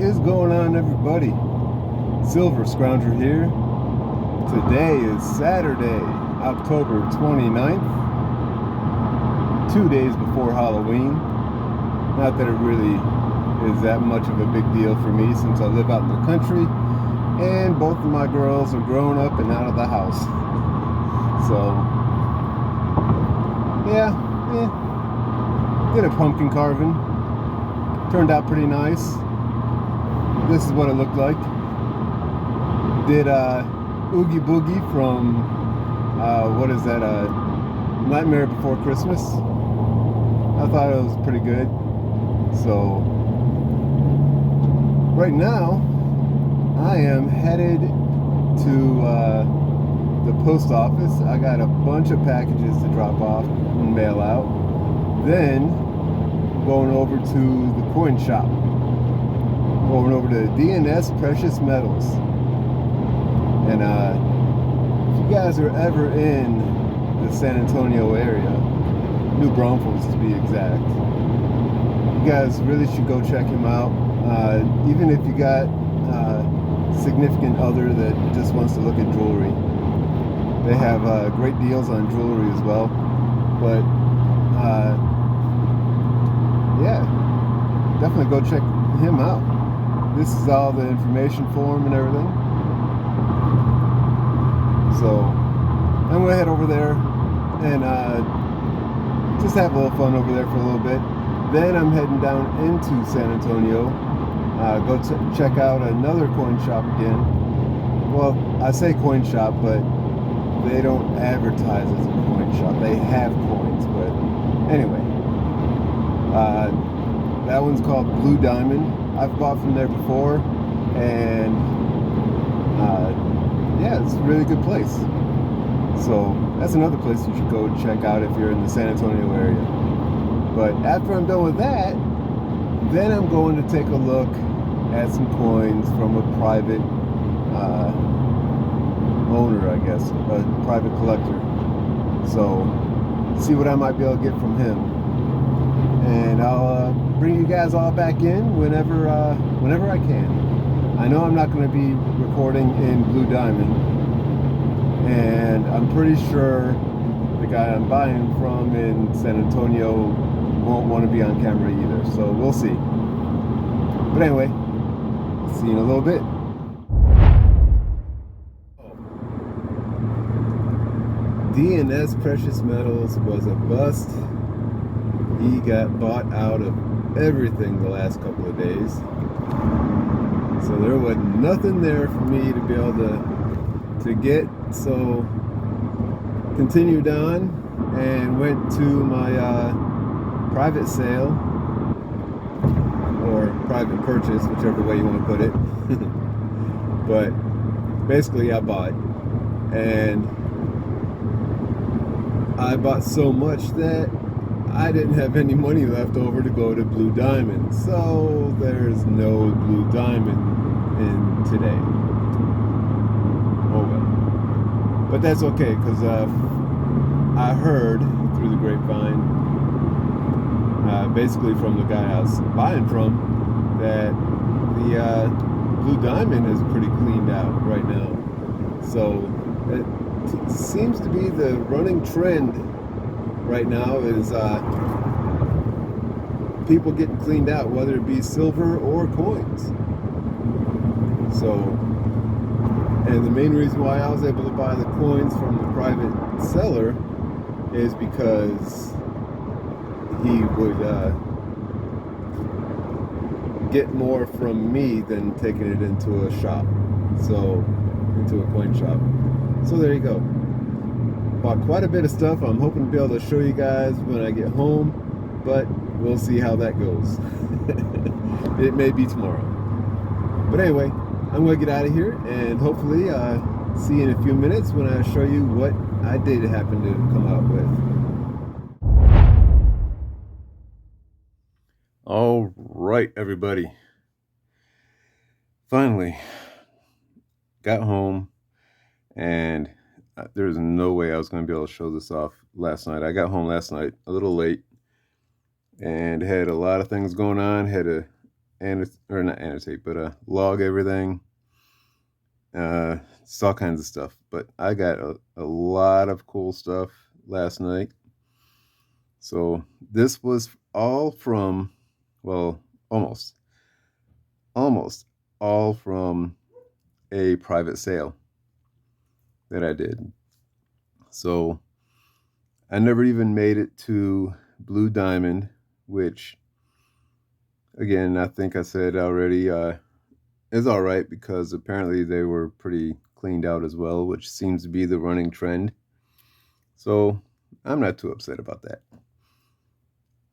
is going on, everybody? Silverscrounger here. Today is Saturday, October 29th, 2 days before Halloween. Not that it really is that much of a big deal for me since I live out in the country and both of my girls are grown up and out of the house. So, yeah, did a pumpkin carving. Turned out pretty nice. This is what it looked like. Did Oogie Boogie from what is that? Nightmare Before Christmas. I thought it was pretty good. So right now I am headed to the post office. I got a bunch of packages to drop off and mail out. Then going over to the coin shop. Going over to D&S Precious Metals. And if you guys are ever in the San Antonio area, New Braunfels to be exact, you guys really should go check him out. Even if you got a significant other that just wants to look at jewelry, they have great deals on jewelry as well. But yeah, definitely go check him out. This is all the information for him and everything. So I'm gonna head over there and just have a little fun over there for a little bit. Then I'm heading down into San Antonio. Go check out another coin shop again. Well, I say coin shop, but they don't advertise as a coin shop. They have coins, but anyway. That one's called Blue Diamond. I've bought from there before, and yeah, it's a really good place. So that's another place you should go check out if you're in the San Antonio area. But after I'm done with that, then I'm going to take a look at some coins from a private owner, I guess, a private collector. So see what I might be able to get from him, and I'll bring you guys all back in whenever I can. I know I'm not going to be recording in Blue Diamond, and I'm pretty sure the guy I'm buying from in San Antonio won't want to be on camera either, so we'll see. But anyway, see you in a little bit. D&S Precious Metals was a bust. He got bought out of everything the last couple of days. So there was nothing there for me to be able to get. So continued on and went to my private sale or private purchase, whichever way you want to put it. But basically I bought, and I bought so much that I didn't have any money left over to go to Blue Diamond, so there's no Blue Diamond in today. Oh well. But that's okay, because I heard through the grapevine, basically from the guy I was buying from, that the Blue Diamond is pretty cleaned out right now. So it seems to be the running trend right now is people getting cleaned out, whether it be silver or coins. So, and the main reason why I was able to buy the coins from the private seller is because he would get more from me than taking it into a shop, so into a coin shop. So there you go. Bought quite a bit of stuff. I'm hoping to be able to show you guys when I get home, but we'll see how that goes. It may be tomorrow. But anyway, I'm going to get out of here, and hopefully see you in a few minutes when I show you what I did happen to come out with. All right, everybody. Finally got home, and there's no way I was going to be able to show this off last night. I got home last night a little late and had a lot of things going on. Had to or not annotate, but log everything. It's all kinds of stuff. But I got a lot of cool stuff last night. So this was all from, well, almost all from a private sale that I did. So I never even made it to Blue Diamond, which, again, I think I said already, is all right because apparently they were pretty cleaned out as well, which seems to be the running trend. So I'm not too upset about that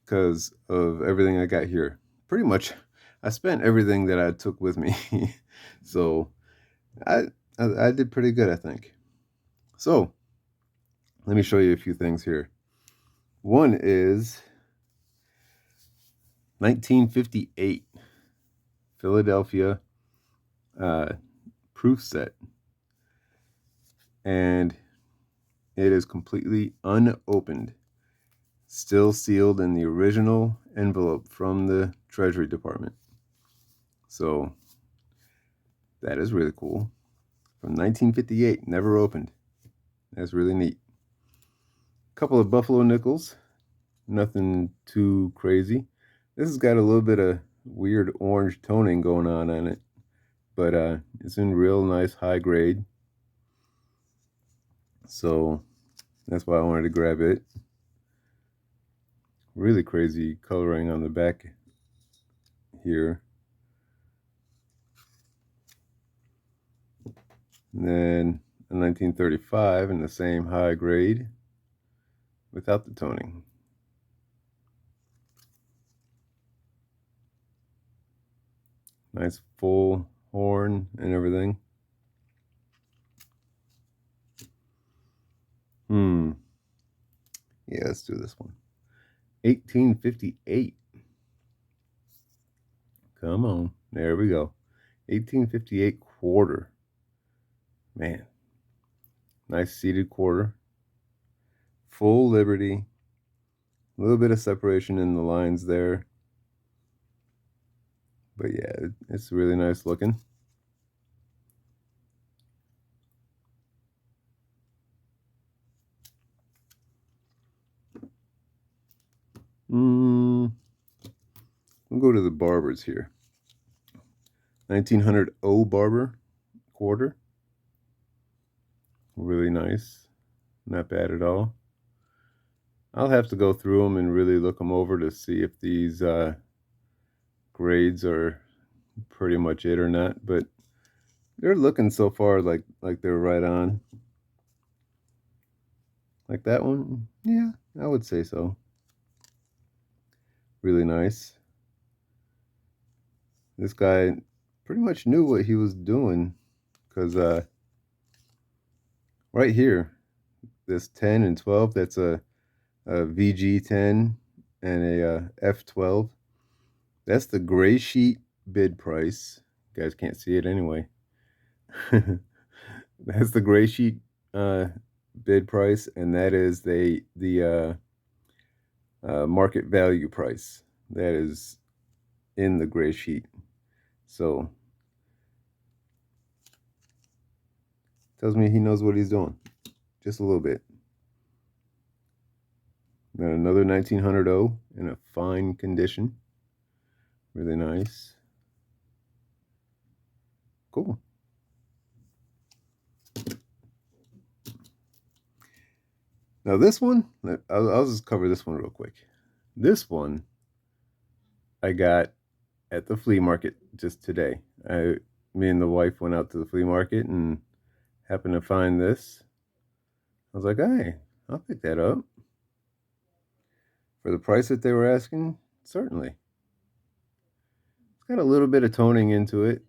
because of everything I got here. Pretty much, I spent everything that I took with me. So I, I did pretty good, I think. So let me show you a few things here. One is 1958 Philadelphia proof set, and it is completely unopened, still sealed in the original envelope from the Treasury Department. So that is really cool. From 1958, never opened. That's really neat. A couple of buffalo nickels, nothing too crazy. This has got a little bit of weird orange toning going on it, but it's in real nice high grade. So that's why I wanted to grab it. Really crazy coloring on the back here. And then a 1935 in the same high grade without the toning. Nice full horn and everything. Yeah, let's do this one. 1858. Come on. There we go. 1858 quarter. Man. Nice seated quarter. Full Liberty. A little bit of separation in the lines there. But yeah, it's really nice looking. We'll go to the barbers here. 1900 O Barber quarter. Really nice. Not bad at all. I'll have to go through them and really look them over to see if these grades are pretty much it or not, but they're looking so far like they're right on. Like that one? Yeah, I would say so. Really nice. This guy pretty much knew what he was doing because right here, this 10 and 12, that's a VG10 and a F12. That's the gray sheet bid price. You guys can't see it anyway. That's the gray sheet bid price, and that is the market value price. That is in the gray sheet. So tells me he knows what he's doing, just a little bit. Then another 1900 O in a fine condition. Really nice. Cool. Now this one, I'll just cover this one real quick. This one I got at the flea market just today. Me and the wife went out to the flea market and happened to find this. I was like, hey, I'll pick that up. For the price that they were asking, certainly. It's got a little bit of toning into it,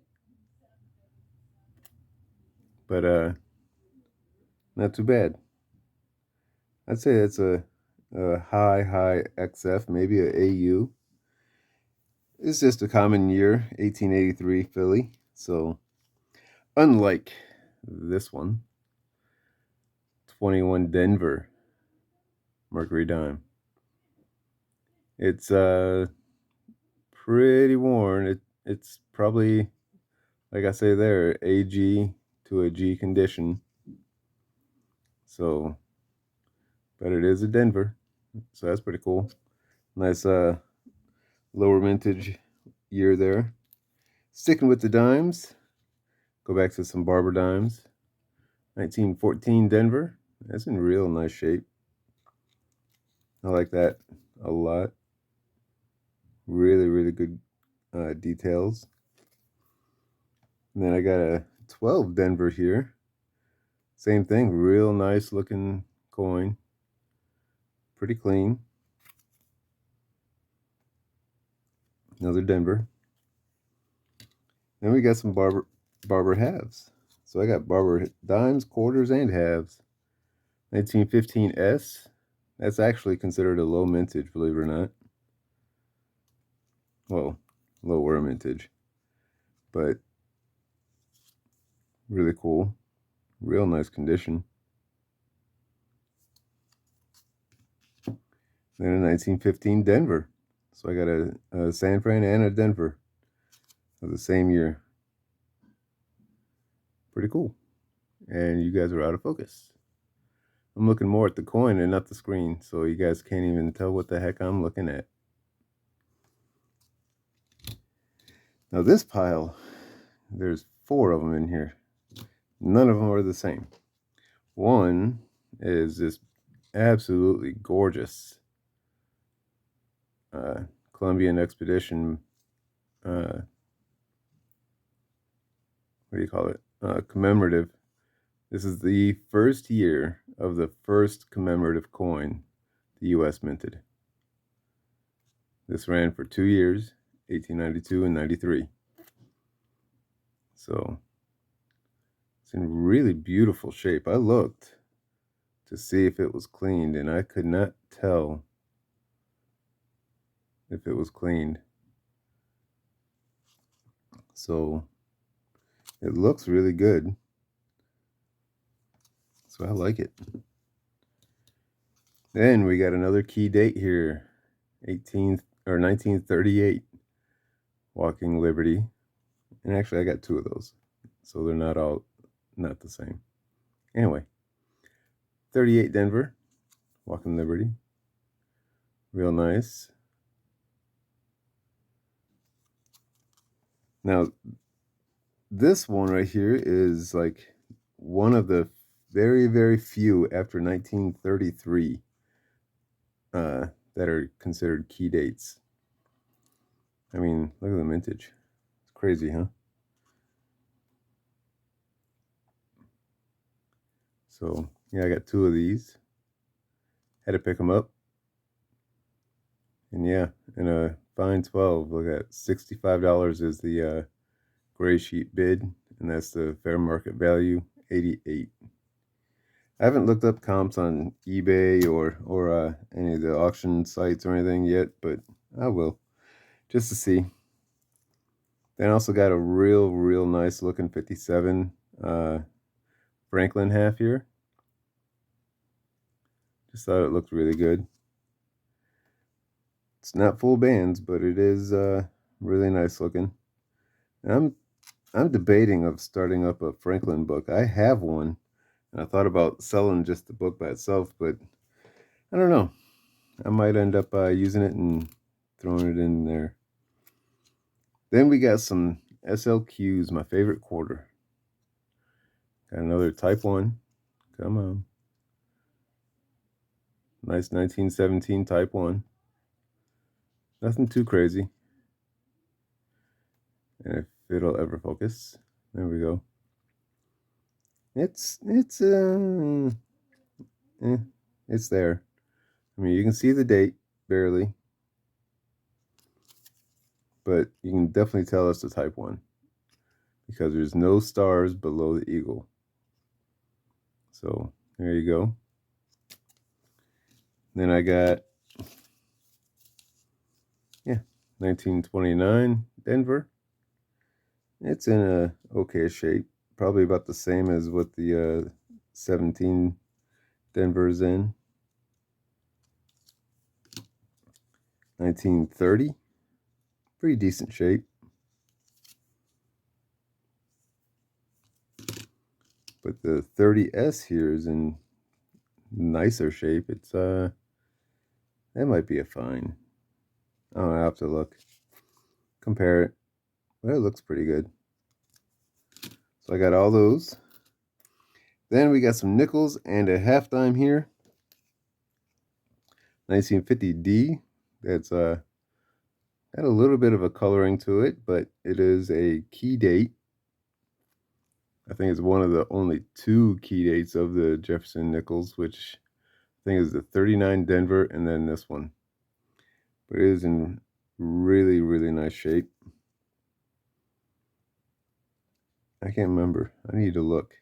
but not too bad. I'd say it's a high XF, maybe a AU. It's just a common year, 1883 Philly. So unlike this one, 21 Denver Mercury Dime. It's pretty worn. It's probably, like I say there, AG to a G condition. So, but it is a Denver, so that's pretty cool. Nice lower vintage year there. Sticking with the dimes, go back to some Barber dimes. 1914 Denver. That's in real nice shape. I like that a lot. Really, really good details. And then I got a 12 Denver here. Same thing, real nice looking coin. Pretty clean. Another Denver. Then we got some Barber halves. So I got Barber dimes, quarters, and halves. 1915 S. That's actually considered a low mintage, believe it or not. Well, lower mintage. But really cool. Real nice condition. Then a 1915 Denver. So I got a San Fran and a Denver of the same year. Pretty cool. And you guys are out of focus. I'm looking more at the coin and not the screen, so you guys can't even tell what the heck I'm looking at. Now this pile, there's 4 of them in here. None of them are the same. One is this absolutely gorgeous Columbian Expedition, what do you call it? Commemorative. This is the first year of the first commemorative coin the U.S. minted. This ran for 2 years, 1892 and 93. So it's in really beautiful shape. I looked to see if it was cleaned, and I could not tell if it was cleaned. So it looks really good. So I like it. Then we got another key date here, 1938, Walking Liberty. And actually I got 2 of those. So they're not the same. Anyway, 38 Denver, Walking Liberty. Real nice. Now, this one right here is like one of the very, very few after 1933 that are considered key dates. I mean, look at the mintage. It's crazy, huh? So, yeah, I got 2 of these. Had to pick them up. And yeah, in a fine 12, look at $65 is the gray sheet bid, and that's the fair market value, 88. I haven't looked up comps on eBay or any of the auction sites or anything yet, but I will, just to see. Then I also got a real nice looking 57 Franklin half here. Just thought it looked really good. It's not full bands, but it is really nice looking. And I'm debating of starting up a Franklin book. I have one, and I thought about selling just the book by itself, but I don't know. I might end up using it and throwing it in there. Then we got some SLQs, my favorite quarter. Got another Type 1. Come on. Nice 1917 Type 1. Nothing too crazy. And if it'll ever focus. There we go. It's there. I mean, you can see the date barely, but you can definitely tell it's the Type 1 because there's no stars below the eagle. So there you go. Then I got 1929 Denver. It's in a okay shape, probably about the same as what the 17 Denver's in. 1930, pretty decent shape. But the 30S here is in nicer shape. It's that might be a fine. I don't know, I have to look. Compare it. But it looks pretty good. So I got all those. Then we got some nickels and a half dime here. 1950D. That's got a little bit of a coloring to it, but it is a key date. I think it's one of the only 2 key dates of the Jefferson nickels, which I think is the 39 Denver and then this one. But it is in really, really nice shape. I can't remember. I need to look.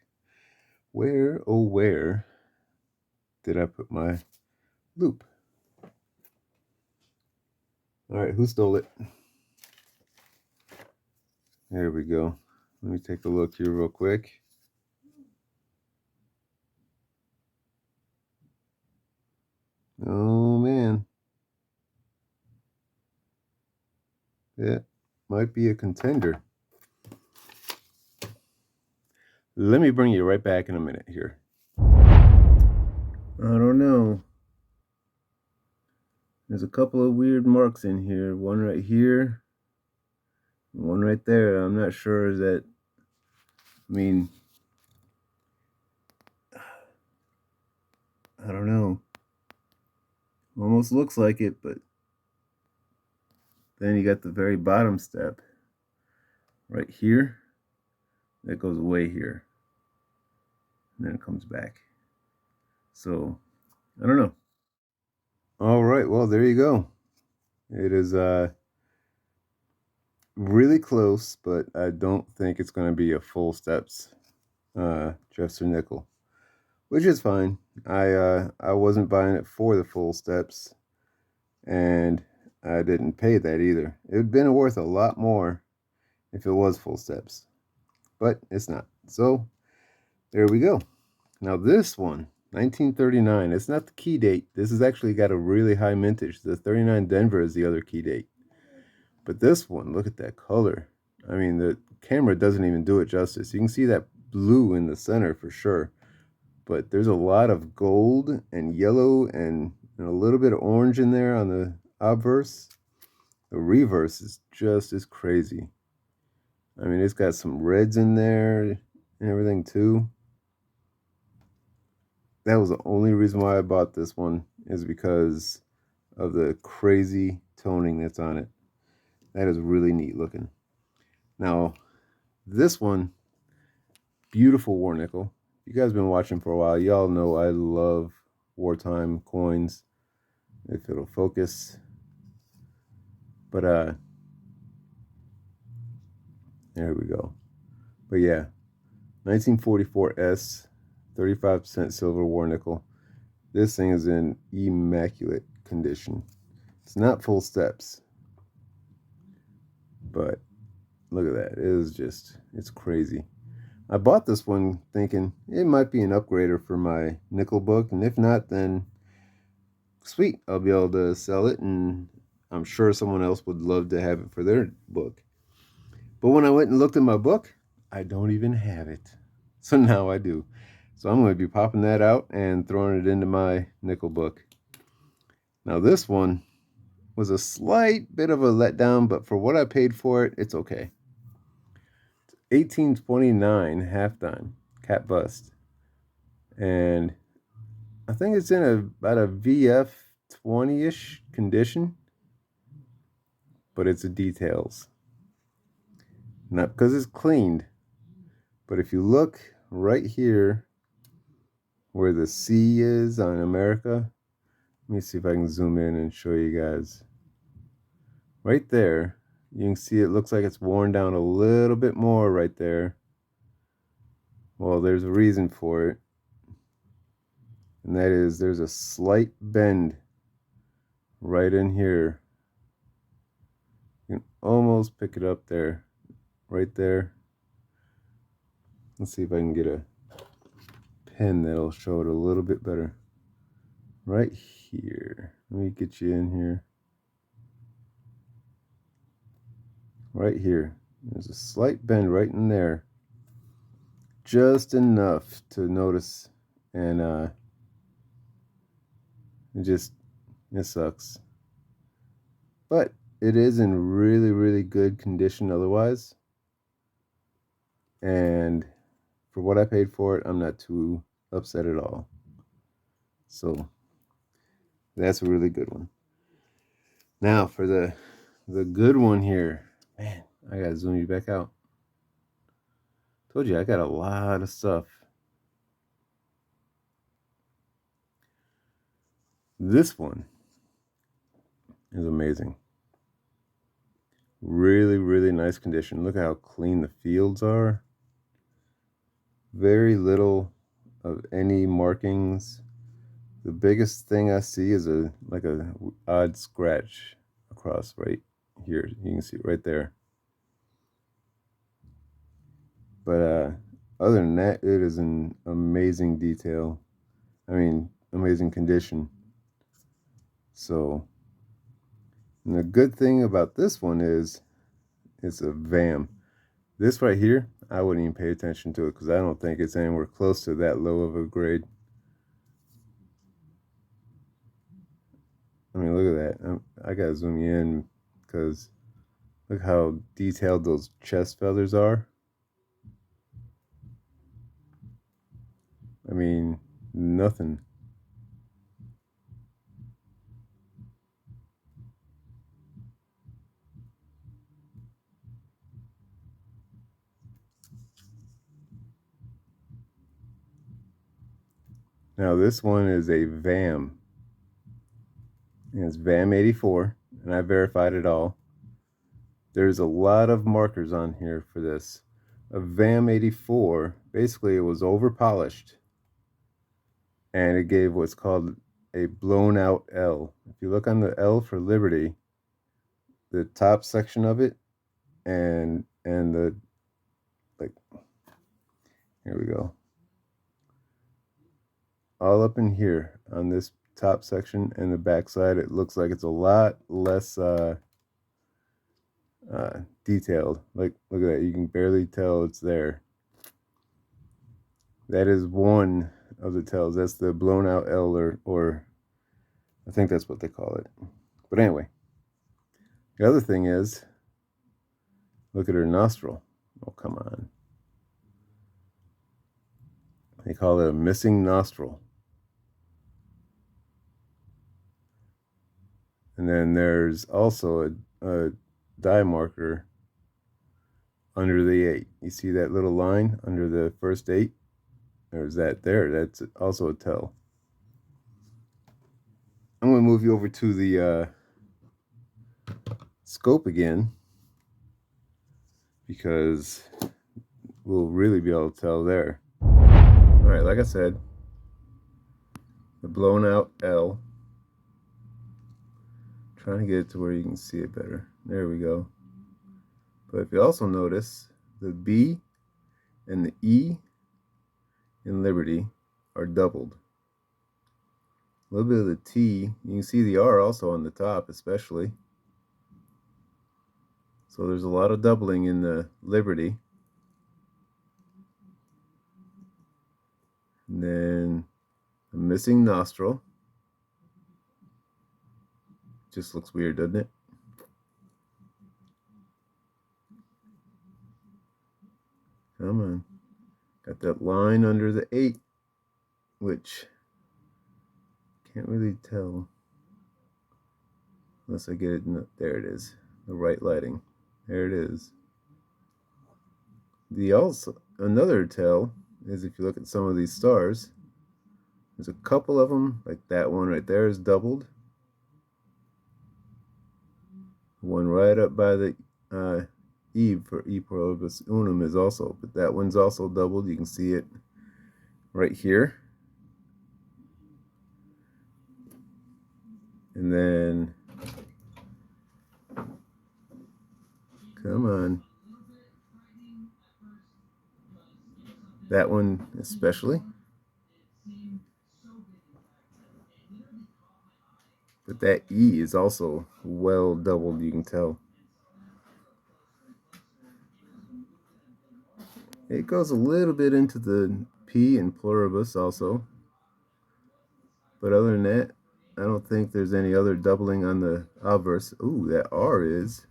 Where, oh where, did I put my loop? All right, who stole it? There we go. Let me take a look here real quick. Oh man. That might be a contender. Let me bring you right back in a minute here. I don't know. There's a couple of weird marks in here. One right here. One right there. I'm not sure is that, I mean, I don't know. Almost looks like it, but then you got the very bottom step right here. That goes away here. And then it comes back. So, I don't know. All right, well, there you go. It is really close, but I don't think it's going to be a full steps Jefferson nickel, which is fine. I wasn't buying it for the full steps, and I didn't pay that either. It would have been worth a lot more if it was full steps, but it's not. So there we go. Now this one, 1939, it's not the key date. This has actually got a really high mintage. The 39 Denver is the other key date. But this one, look at that color. I mean, the camera doesn't even do it justice. You can see that blue in the center for sure. But there's a lot of gold and yellow and a little bit of orange in there on the obverse. The reverse is just as crazy. I mean, it's got some reds in there and everything too. That was the only reason why I bought this one, is because of the crazy toning that's on it. That is really neat looking. Now, this one, beautiful war nickel. You guys been watching for a while. Y'all know I love wartime coins. If it'll focus. But there we go. But yeah, 1944S, 35% silver war nickel. This thing is in immaculate condition. It's not full steps, but look at that. It is just, it's crazy. I bought this one thinking it might be an upgrader for my nickel book, and if not, then sweet, I'll be able to sell it, and I'm sure someone else would love to have it for their book. But when I went and looked at my book, I don't even have it. So now I do. So I'm going to be popping that out and throwing it into my nickel book. Now this one was a slight bit of a letdown, but for what I paid for it, it's okay. 1829 half dime cat bust, and I think it's in about a VF 20-ish condition, but it's the details, not because it's cleaned. But if you look right here where the C is on America, let me see if I can zoom in and show you guys. Right there, you can see it looks like it's worn down a little bit more right there. Well, there's a reason for it, and that is there's a slight bend right in here. You can almost pick it up there, right there. Let's see if I can get a pen that'll show it a little bit better. Right here. Let me get you in here. right here. There's a slight bend right in there, just enough to notice, and it sucks. But it is in really, really good condition otherwise, and for what I paid for it, I'm not too upset at all. So that's a really good one. Now for the good one here. Man, I gotta zoom you back out. Told you I got a lot of stuff. This one is amazing. Really, really nice condition. Look at how clean the fields are. Very little of any markings. The biggest thing I see is a odd scratch across right here. You can see it right there. But other than that, it is an amazing detail. I mean, amazing condition. So, and the good thing about this one is it's a VAM. This right here, I wouldn't even pay attention to it because I don't think it's anywhere close to that low of a grade. I mean, look at that. I gotta zoom you in because look how detailed those chest feathers are. I mean, nothing. Now this one is a VAM. And it's VAM 84, and I verified it all. There's a lot of markers on here for this. A VAM 84, basically it was over polished, and it gave what's called a blown out L. If you look on the L for Liberty, the top section of it, and the, like, here we go, all up in here on this top section and the back side, it looks like it's a lot less detailed. Like, look at that, you can barely tell it's there. That is one of the tells. That's the blown out L, or I think that's what they call it. But anyway, the other thing is, look at her nostril. Oh, come on. They call it a missing nostril. And then there's also a dye marker under the 8. You see that little line under the first 8? There's that there. That's also a tell. I'm going to move you over to the scope again, because we'll really be able to tell there. All right, like I said, the blown out L. Trying to get it to where you can see it better. There we go. But if you also notice, the B and the E in Liberty are doubled. A little bit of the T, you can see the R also on the top especially. So there's a lot of doubling in the Liberty. And then the missing nostril. Just looks weird, doesn't it? Come on. Got that line under the 8, which can't really tell unless I get it in the, there it is, the right lighting. There it is. The also another tell is if you look at some of these stars, there's a couple of them, like that one right there is doubled. One right up by the Eve for E Pluribus Unum is also, but that one's also doubled. You can see it right here. And then, come on, that one especially. But that E is also well doubled, you can tell. It goes a little bit into the P in pluribus also. But other than that, I don't think there's any other doubling on the obverse. Ooh, that R is.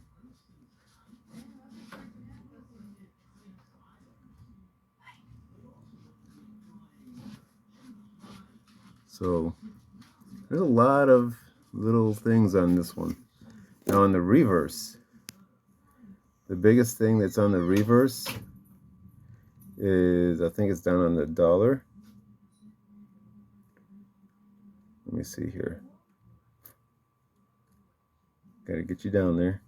So there's a lot of little things on this one. Now on the reverse, the biggest thing that's on the reverse is, I think it's down on the dollar. Let me see here. Gotta get you down there.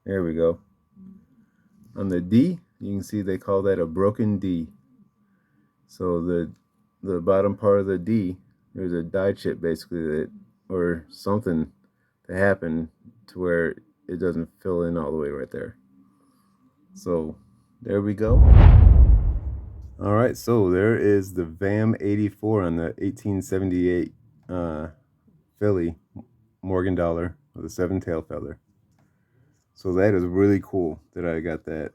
There we go. On the D, you can see they call that a broken D. So the bottom part of the D, there's a die chip basically that, or something to happen to where it doesn't fill in all the way right there. So there we go. All right, so there is the VAM 84 on the 1878 Philly Morgan dollar with a 7-tail feather. So that is really cool that I got that.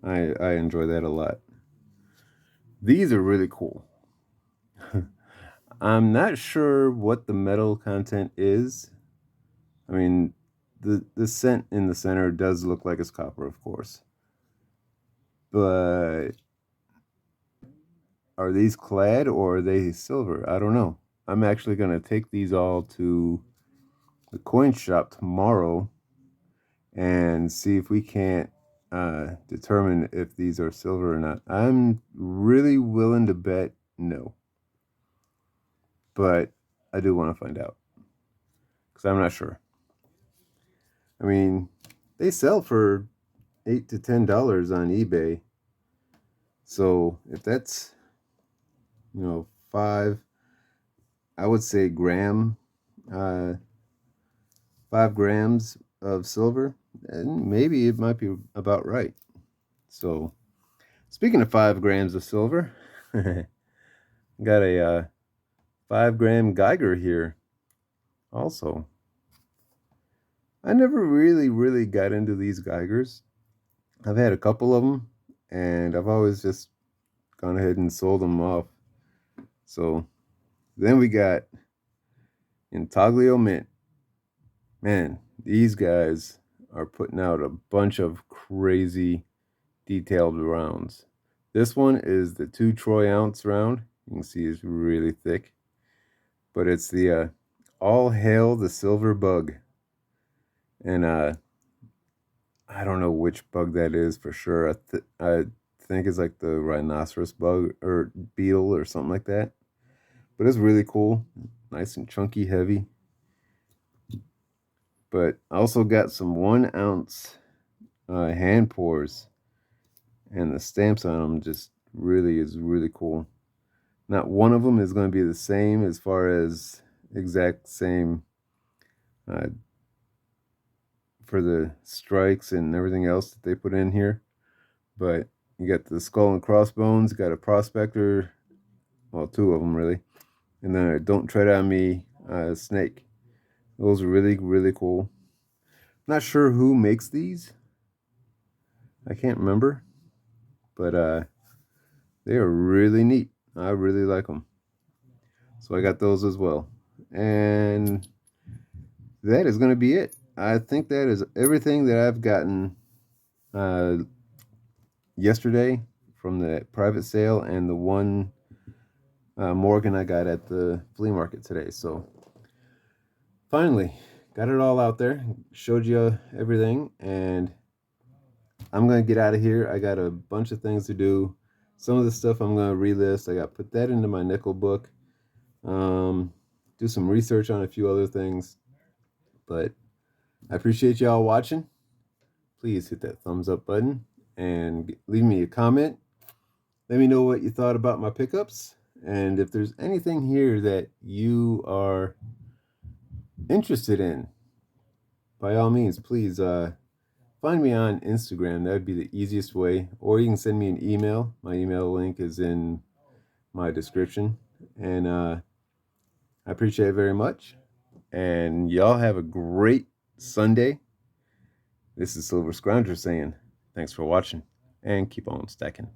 I enjoy that a lot. These are really cool. I'm not sure what the metal content is. I mean, the cent in the center does look like it's copper, of course. But are these clad or are they silver? I don't know. I'm actually going to take these all to the coin shop tomorrow and see if we can't determine if these are silver or not. I'm really willing to bet no. But I do want to find out because I'm not sure. I mean, they sell for $8 to $10 on eBay. So if that's, 5, I would say 5 grams of silver, and maybe it might be about right. So speaking of 5 grams of silver, got a 5-gram Geiger here also. I never really got into these Geigers. I've had a couple of them, and I've always just gone ahead and sold them off. So then we got Intaglio Mint. Man, these guys are putting out a bunch of crazy detailed rounds. This one is the 2 troy ounce round. You can see it's really thick. But it's the All Hail the Silver Bug. And I don't know which bug that is for sure. I think it's like the rhinoceros bug or beetle or something like that. But it's really cool. Nice and chunky, heavy. But I also got some 1 ounce hand pours. And the stamps on them just really cool. Not one of them is going to be the same as far as exact same for the strikes and everything else that they put in here. But you got the skull and crossbones, got a prospector, well, 2 of them really, and then a Don't Tread on Me snake. Those are really cool. Not sure who makes these. I can't remember, but they are really neat. I really like them. So I got those as well. And that is going to be it. I think that is everything that I've gotten yesterday from the private sale and the one Morgan I got at the flea market today. So finally got it all out there, showed you everything, and I'm going to get out of here. I got a bunch of things to do. Some of the stuff I'm going to relist. I got to put that into my nickel book. Do some research on a few other things. But I appreciate y'all watching. Please hit that thumbs up button and leave me a comment. Let me know what you thought about my pickups. And if there's anything here that you are interested in, by all means, please find me on Instagram. That would be the easiest way. Or you can send me an email. My email link is in my description. And I appreciate it very much. And y'all have a great Sunday. This is Silverscrounger saying thanks for watching and keep on stacking.